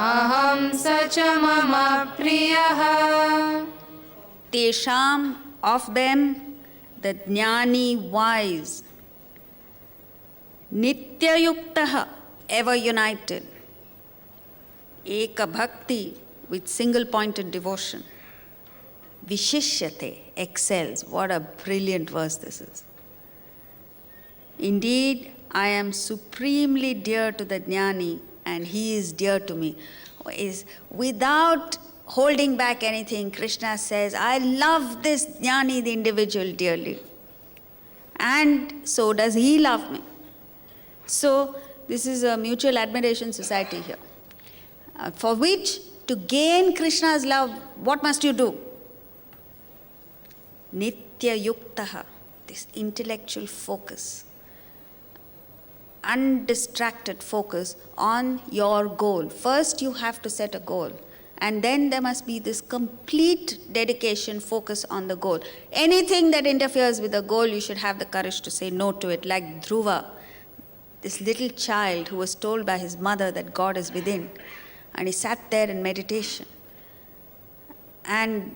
aham sacha mama priyaha. Tesham, of them, the jnani wise, nityayuktaha, ever united, eka bhakti, with single pointed devotion, vishishyate, excels. What a brilliant verse this is. Indeed, I am supremely dear to the jnani and he is dear to me. Is without holding back anything, Krishna says, I love this jnani, the individual, dearly. And so does he love me. So this is a mutual admiration society here. For which, to gain Krishna's love, what must you do? Nitya yuktaha, this intellectual focus, undistracted focus on your goal. First you have to set a goal, and then there must be this complete dedication, focus on the goal. Anything that interferes with the goal, you should have the courage to say no to it. Like Dhruva, this little child who was told by his mother that God is within, and he sat there in meditation. And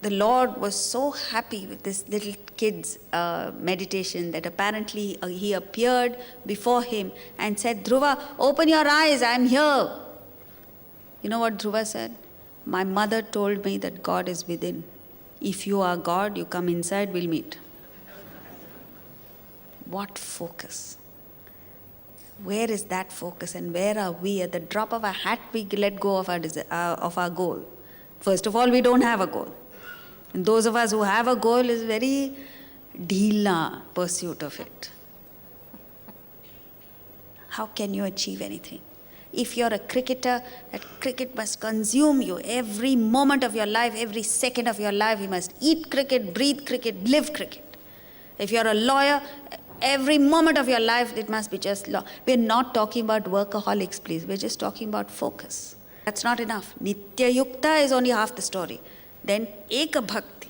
the Lord was so happy with this little kid's meditation that apparently he appeared before him and said, Dhruva, open your eyes, I'm here. You know what Dhruva said? My mother told me that God is within. If you are God, you come inside, we'll meet. What focus? Where is that focus, and where are we? At the drop of a hat, we let go of our goal. First of all, we don't have a goal. And those of us who have a goal is very dhila pursuit of it. How can you achieve anything? If you're a cricketer, that cricket must consume you every moment of your life, every second of your life. You must eat cricket, breathe cricket, live cricket. If you're a lawyer, every moment of your life, it must be just law. We're not talking about workaholics, please. We're just talking about focus. That's not enough. Nitya yukta is only half the story. Then eka bhakti,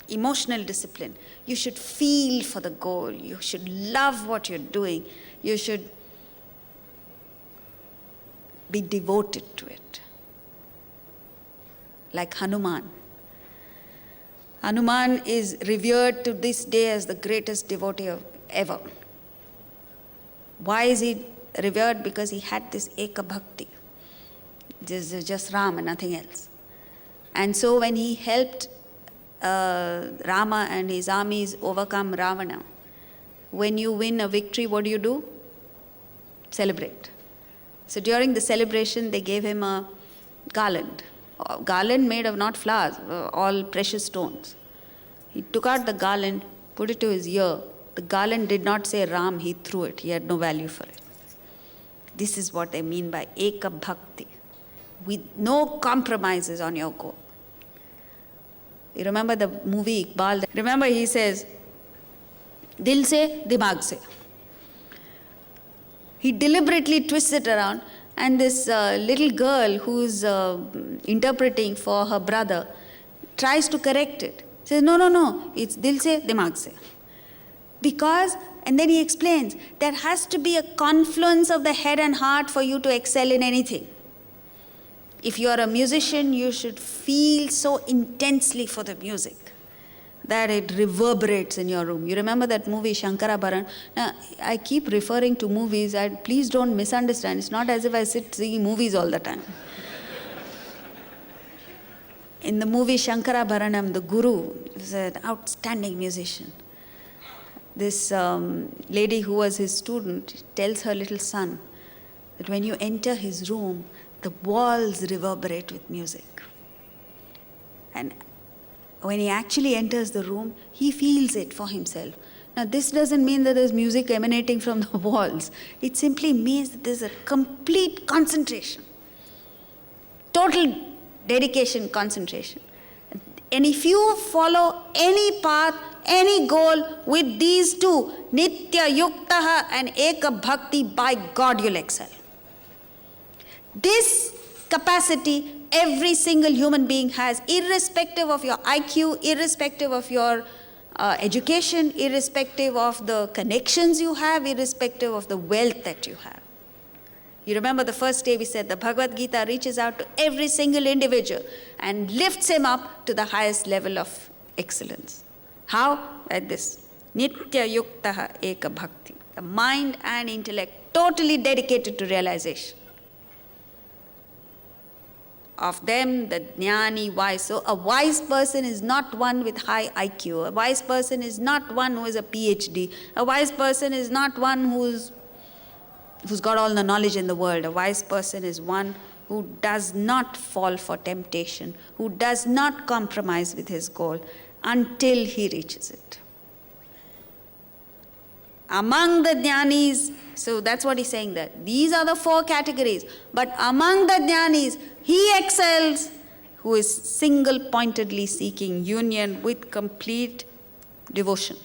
emotional discipline. You should feel for the goal. You should love what you're doing. You should be devoted to it. Like Hanuman. Hanuman is revered to this day as the greatest devotee ever. Why is he revered? Because he had this eka bhakti. This is just Ram and nothing else. And so when he helped Rama and his armies overcome Ravana, when you win a victory, what do? Celebrate. So during the celebration, they gave him a garland made of not flowers, all precious stones. He took out the garland, put it to his ear. The garland did not say Ram, he threw it. He had no value for it. This is what they mean by eka bhakti, with no compromises on your goal. You remember the movie Iqbal? Remember he says, Dil se, dimag se. He deliberately twists it around, and this little girl who's interpreting for her brother tries to correct it. Says, no, it's dil se, dimag se. Because, and then he explains, there has to be a confluence of the head and heart for you to excel in anything. If you are a musician, you should feel so intensely for the music that it reverberates in your room. You remember that movie Shankara Bharan? Now, I keep referring to movies. Please don't misunderstand. It's not as if I sit seeing movies all the time. In the movie Shankara Bharanam, the guru is an outstanding musician. This lady who was his student tells her little son that when you enter his room, the walls reverberate with music. And when he actually enters the room, he feels it for himself. Now, this doesn't mean that there's music emanating from the walls. It simply means that there's a complete concentration. Total dedication, concentration. And if you follow any path, any goal with these two, Nitya Yuktaha and Eka Bhakti, by God you'll excel. This capacity every single human being has, irrespective of your IQ, irrespective of your education, irrespective of the connections you have, irrespective of the wealth that you have. You remember the first day we said the Bhagavad Gita reaches out to every single individual and lifts him up to the highest level of excellence. How? Like this. Nitya yuktaha eka bhakti. The mind and intellect totally dedicated to realization. Of them, the jnani, wise. So a wise person is not one with high IQ. A wise person is not one who is a PhD. A wise person is not one who's got all the knowledge in the world. A wise person is one who does not fall for temptation, who does not compromise with his goal until he reaches it. Among the jnanis, so that's what he's saying there. These are the 4 categories. But among the jnanis, he excels who is single-pointedly seeking union with complete devotion.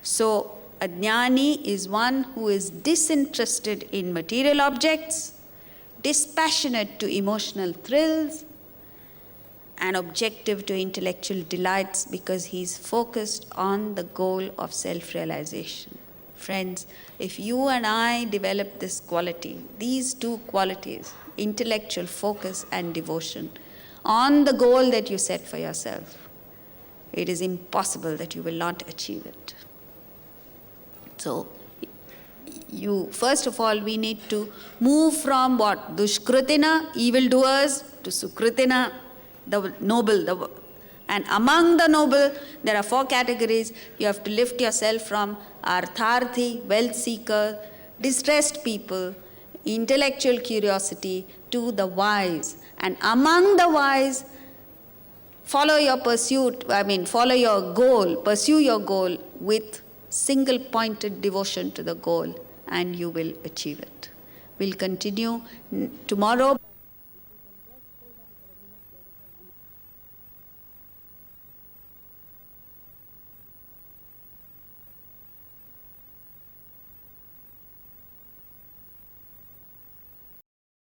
So a jnani is one who is disinterested in material objects, dispassionate to emotional thrills, and objective to intellectual delights because he's focused on the goal of self-realization. Friends, if you and I develop this quality, these 2 qualities, intellectual focus and devotion, on the goal that you set for yourself, it is impossible that you will not achieve it. So, first of all, we need to move from what? Dushkritina, evildoers, to Sukritina, the noble. And among the noble, there are 4 categories. You have to lift yourself from artharthi, wealth seeker, distressed people, intellectual curiosity, to the wise. And among the wise, follow your goal, pursue your goal with single-pointed devotion to the goal, and you will achieve it. We'll continue tomorrow.